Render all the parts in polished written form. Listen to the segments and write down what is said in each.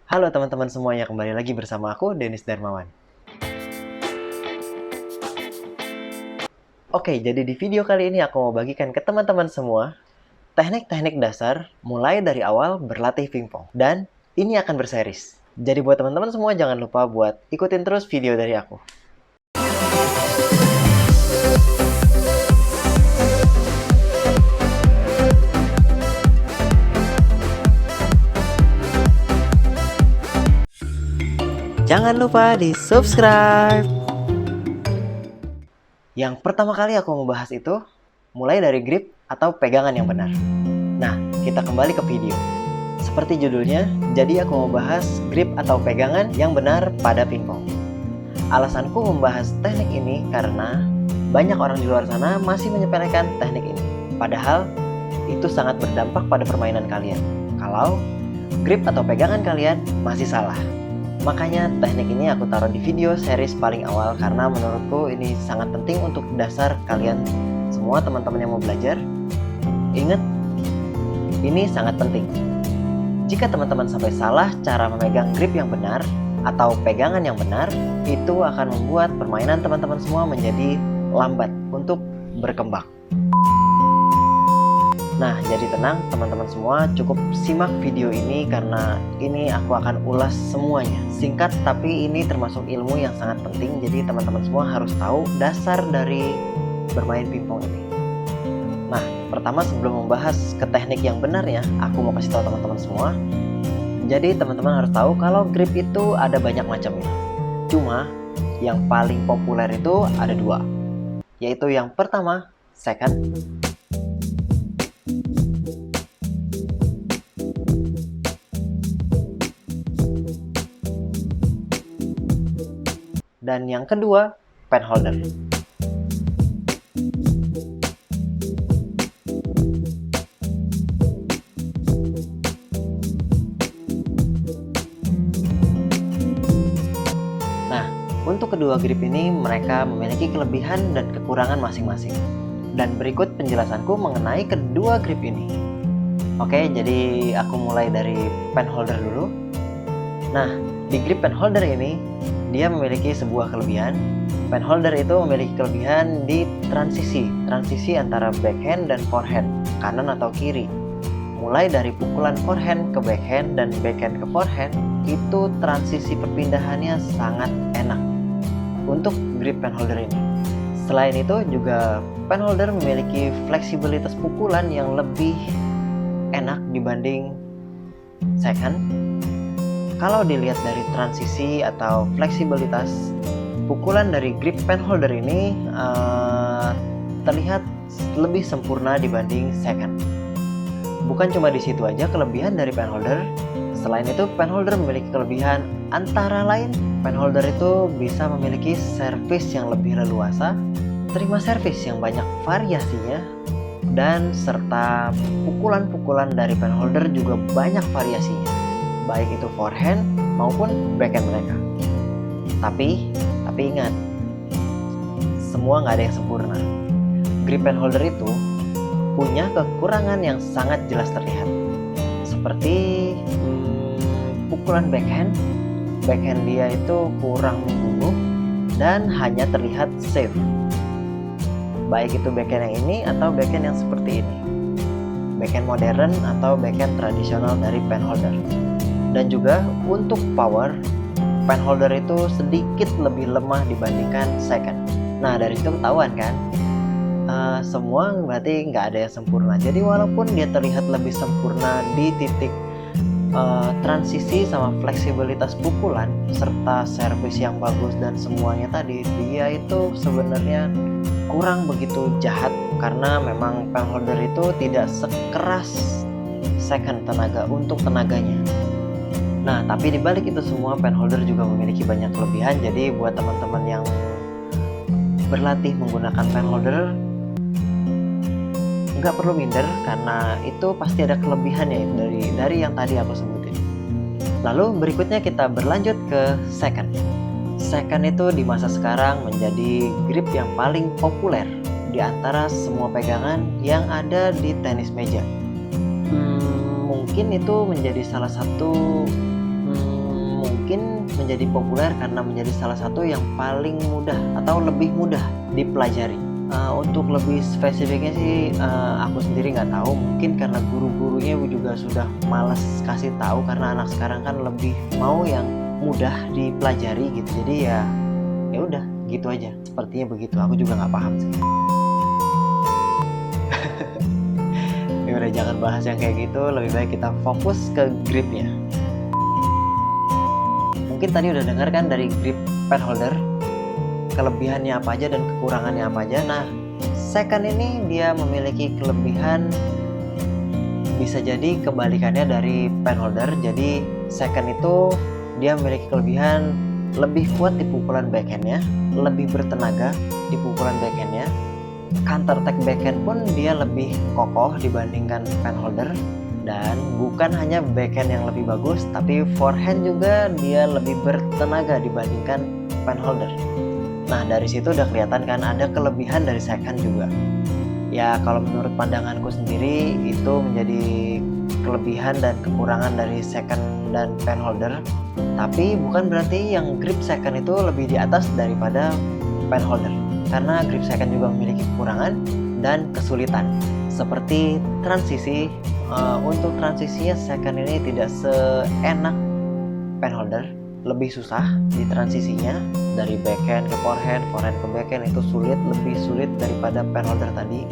Halo teman-teman semuanya, kembali lagi bersama aku, Denis Darmawan. Oke, jadi di video kali ini aku mau bagikan ke teman-teman semua teknik-teknik dasar mulai dari awal berlatih pingpong. Dan ini akan berseris. Jadi buat teman-teman semua jangan lupa buat ikutin terus video dari aku. Jangan lupa di subscribe. Yang pertama kali aku mau bahas itu mulai dari grip atau pegangan yang benar. Nah, kita kembali ke video. Seperti judulnya, jadi aku mau bahas grip atau pegangan yang benar pada pingpong. Alasanku membahas teknik ini karena banyak orang di luar sana masih menyepelekan teknik ini. Padahal itu sangat berdampak pada permainan kalian. Kalau grip atau pegangan kalian masih salah. Makanya teknik ini aku taruh di video series paling awal karena menurutku ini sangat penting untuk dasar kalian semua teman-teman yang mau belajar. Ingat, ini sangat penting. Jika teman-teman sampai salah cara memegang grip yang benar atau pegangan yang benar, itu akan membuat permainan teman-teman semua menjadi lambat untuk berkembang. Nah, jadi tenang teman-teman semua, cukup simak video ini karena ini aku akan ulas semuanya. Singkat tapi ini termasuk ilmu yang sangat penting, jadi teman-teman semua harus tahu dasar dari bermain pingpong ini. Nah, pertama sebelum membahas ke teknik yang benar ya, aku mau kasih tahu teman-teman semua. Jadi teman-teman harus tahu kalau grip itu ada banyak macamnya. Cuma yang paling populer itu ada dua, yaitu yang pertama second, dan yang kedua pen holder. Nah, untuk kedua grip ini mereka memiliki kelebihan dan kekurangan masing-masing. Dan berikut penjelasanku mengenai kedua grip ini. Oke, jadi aku mulai dari pen holder dulu. Nah, di grip pen holder ini dia memiliki sebuah kelebihan. Pen holder itu memiliki kelebihan di transisi antara backhand dan forehand, kanan atau kiri. Mulai dari pukulan forehand ke backhand dan backhand ke forehand, itu transisi perpindahannya sangat enak untuk grip pen holder ini. Selain itu juga pen holder memiliki fleksibilitas pukulan yang lebih enak dibanding second. Kalau dilihat dari transisi atau fleksibilitas, pukulan dari grip pen holder ini terlihat lebih sempurna dibanding second. Bukan cuma di situ aja kelebihan dari pen holder. Selain itu, pen holder memiliki kelebihan antara lain, pen holder itu bisa memiliki servis yang lebih leluasa, terima servis yang banyak variasinya, dan serta pukulan-pukulan dari pen holder juga banyak variasinya, baik itu forehand maupun backhand mereka. Tapi ingat, semua nggak ada yang sempurna. Grip pen holder itu punya kekurangan yang sangat jelas terlihat, seperti pukulan backhand dia itu kurang membunuh dan hanya terlihat safe, baik itu backhand yang ini atau backhand yang seperti ini, backhand modern atau backhand tradisional dari pen holder. Dan juga untuk power, pen holder itu sedikit lebih lemah dibandingkan second. Nah, dari itu ketahuan kan, semua berarti nggak ada yang sempurna. Jadi walaupun dia terlihat lebih sempurna di titik transisi sama fleksibilitas pukulan serta servis yang bagus dan semuanya tadi, dia itu sebenarnya kurang begitu jahat karena memang pen holder itu tidak sekeras second untuk tenaganya. Nah, tapi dibalik itu semua, pen holder juga memiliki banyak kelebihan. Jadi buat teman-teman yang berlatih menggunakan pen holder, nggak perlu minder karena itu pasti ada kelebihannya dari yang tadi aku sebutin. Lalu berikutnya kita berlanjut ke second. Second itu di masa sekarang menjadi grip yang paling populer di antara semua pegangan yang ada di tenis meja. Mungkin itu menjadi salah satu mungkin menjadi populer karena menjadi salah satu yang paling mudah atau lebih mudah dipelajari. Untuk lebih spesifiknya sih aku sendiri nggak tahu, mungkin karena guru-gurunya juga sudah malas kasih tahu karena anak sekarang kan lebih mau yang mudah dipelajari gitu. Jadi ya udah gitu aja, sepertinya begitu. Aku juga nggak paham sih. Ya udah, jangan bahas yang kayak gitu, lebih baik kita fokus ke gripnya. Mungkin tadi udah dengar kan dari grip pen holder, kelebihannya apa aja dan kekurangannya apa aja. Nah, second ini dia memiliki kelebihan bisa jadi kebalikannya dari pen holder. Jadi second itu dia memiliki kelebihan lebih kuat di pukulan backhandnya, lebih bertenaga di pukulan backhandnya. Counter attack backhand pun dia lebih kokoh dibandingkan pen holder. Dan bukan hanya backhand yang lebih bagus, tapi forehand juga dia lebih bertenaga dibandingkan pen holder. Nah, dari situ udah kelihatan kan ada kelebihan dari second juga. Ya, kalau menurut pandanganku sendiri itu menjadi kelebihan dan kekurangan dari second dan pen holder. Tapi bukan berarti yang grip second itu lebih di atas daripada pen holder. Karena grip second juga memiliki kekurangan dan kesulitan. Seperti transisi, untuk transisinya second ini tidak seenak pen holder, lebih susah di transisinya dari backhand ke forehand, forehand ke backhand itu lebih sulit daripada pen holder tadi.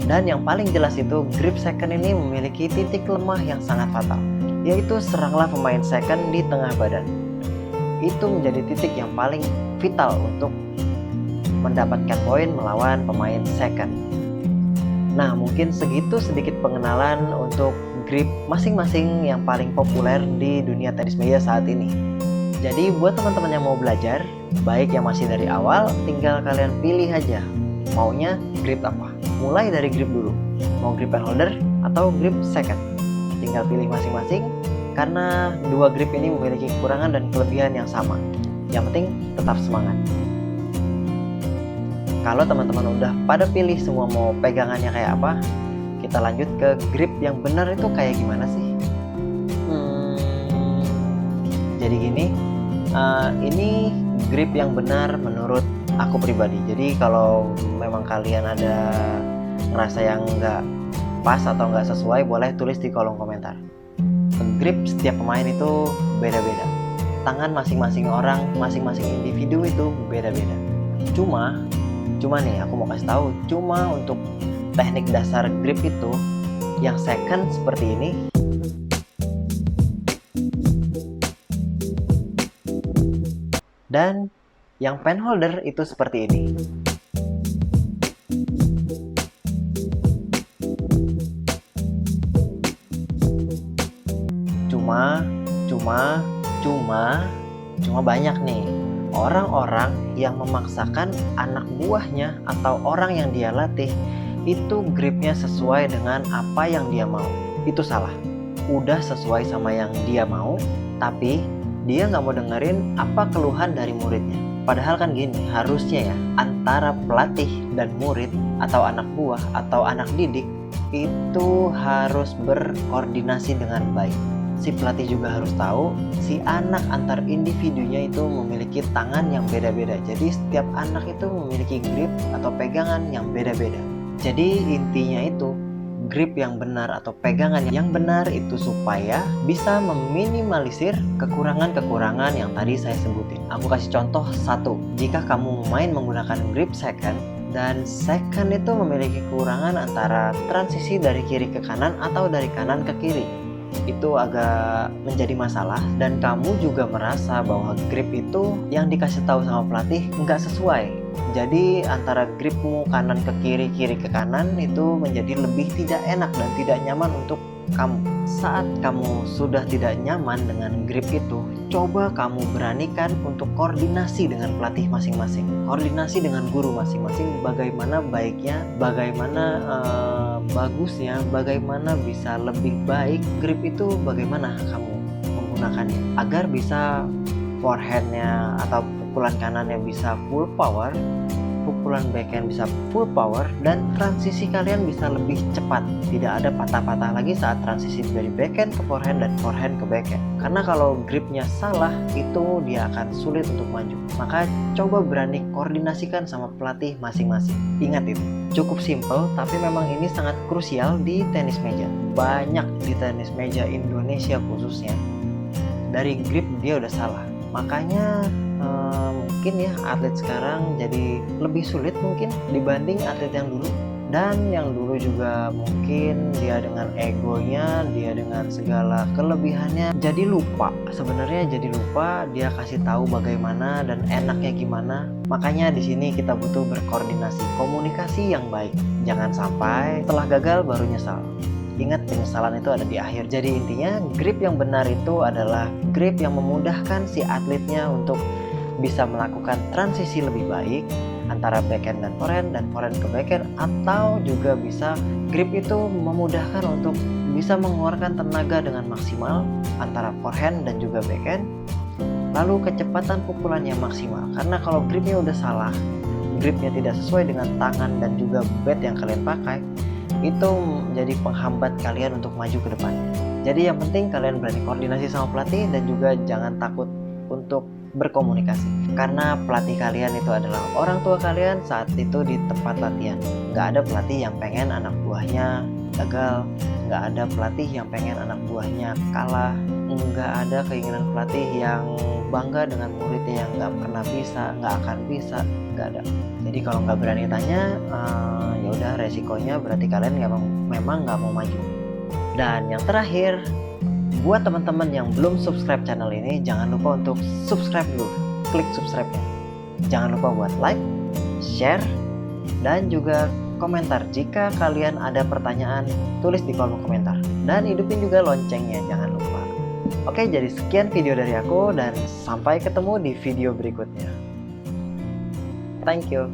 Dan yang paling jelas itu grip second ini memiliki titik lemah yang sangat fatal, yaitu seranglah pemain second di tengah badan. Itu menjadi titik yang paling vital untuk mendapatkan poin melawan pemain second. Nah, mungkin segitu sedikit pengenalan untuk grip masing-masing yang paling populer di dunia tenis meja saat ini. Jadi buat teman-teman yang mau belajar, baik yang masih dari awal, tinggal kalian pilih aja maunya grip apa. Mulai dari grip dulu, mau grip pen holder atau grip second. Tinggal pilih masing-masing, karena dua grip ini memiliki kekurangan dan kelebihan yang sama. Yang penting tetap semangat. Kalau teman-teman udah pada pilih semua mau pegangannya kayak apa, kita lanjut ke grip yang benar itu kayak gimana sih? Jadi gini, ini grip yang benar menurut aku pribadi. Jadi kalau memang kalian ada ngerasa yang nggak pas atau nggak sesuai, boleh tulis di kolom komentar. Grip setiap pemain itu beda-beda. Tangan masing-masing orang, masing-masing individu itu beda-beda. Cuma nih aku mau kasih tahu, cuma untuk teknik dasar grip itu yang second seperti ini, dan yang pen holder itu seperti ini. Cuma banyak nih orang-orang yang memaksakan anak buahnya atau orang yang dia latih itu gripnya sesuai dengan apa yang dia mau. Itu salah. Udah sesuai sama yang dia mau, tapi dia nggak mau dengerin apa keluhan dari muridnya. Padahal kan gini, harusnya ya antara pelatih dan murid atau anak buah atau anak didik itu harus berkoordinasi dengan baik. Si pelatih juga harus tahu si anak antar individunya itu memiliki tangan yang beda-beda. Jadi setiap anak itu memiliki grip atau pegangan yang beda-beda. Jadi intinya itu grip yang benar atau pegangan yang benar itu supaya bisa meminimalisir kekurangan-kekurangan yang tadi saya sebutin. Aku kasih contoh satu. Jika kamu main menggunakan grip second dan second itu memiliki kekurangan antara transisi dari kiri ke kanan atau dari kanan ke kiri, itu agak menjadi masalah dan kamu juga merasa bahwa grip itu yang dikasih tahu sama pelatih nggak sesuai. Jadi antara gripmu kanan ke kiri, kiri ke kanan itu menjadi lebih tidak enak dan tidak nyaman untuk kamu. Saat kamu sudah tidak nyaman dengan grip itu, coba kamu beranikan untuk koordinasi dengan pelatih masing-masing, koordinasi dengan guru masing-masing, bagaimana baiknya, bagaimana bagusnya, bagaimana bisa lebih baik grip itu, bagaimana kamu menggunakannya agar bisa forehandnya atau pukulan kanannya bisa full power, pukulan backhand bisa full power dan transisi kalian bisa lebih cepat. Tidak ada patah-patah lagi saat transisi dari backhand ke forehand dan forehand ke backhand. Karena kalau gripnya salah, itu dia akan sulit untuk maju. Maka coba berani koordinasikan sama pelatih masing-masing. Ingat itu, cukup simple tapi memang ini sangat krusial di tenis meja. Banyak di tenis meja Indonesia khususnya, dari grip dia udah salah. Makanya mungkin ya atlet sekarang jadi lebih sulit mungkin dibanding atlet yang dulu. Dan yang dulu juga mungkin dia dengan egonya, dia dengan segala kelebihannya jadi lupa. Sebenarnya jadi lupa dia kasih tahu bagaimana dan enaknya gimana. Makanya di sini kita butuh berkoordinasi, komunikasi yang baik. Jangan sampai setelah gagal baru nyesal. Ingat, penyesalan itu ada di akhir. Jadi intinya grip yang benar itu adalah grip yang memudahkan si atletnya untuk bisa melakukan transisi lebih baik antara backhand dan forehand ke backhand, atau juga bisa grip itu memudahkan untuk bisa mengeluarkan tenaga dengan maksimal antara forehand dan juga backhand. Lalu kecepatan pukulannya maksimal, karena kalau gripnya udah salah, gripnya tidak sesuai dengan tangan dan juga bat yang kalian pakai, itu menjadi penghambat kalian untuk maju ke depannya. Jadi yang penting kalian berani koordinasi sama pelatih dan juga jangan takut untuk berkomunikasi, karena pelatih kalian itu adalah orang tua kalian saat itu di tempat latihan. Nggak ada pelatih yang pengen anak buahnya gagal, nggak ada pelatih yang pengen anak buahnya kalah, nggak ada keinginan pelatih yang bangga dengan muridnya yang nggak pernah bisa, nggak akan bisa, nggak ada. Jadi kalau nggak berani tanya, ya udah resikonya berarti kalian memang nggak mau maju. Dan yang terakhir, buat teman-teman yang belum subscribe channel ini, jangan lupa untuk subscribe dulu, klik subscribe-nya. Jangan lupa buat like, share, dan juga komentar. Jika kalian ada pertanyaan, tulis di kolom komentar. Dan hidupin juga loncengnya, jangan lupa. Oke, jadi sekian video dari aku dan sampai ketemu di video berikutnya. Thank you.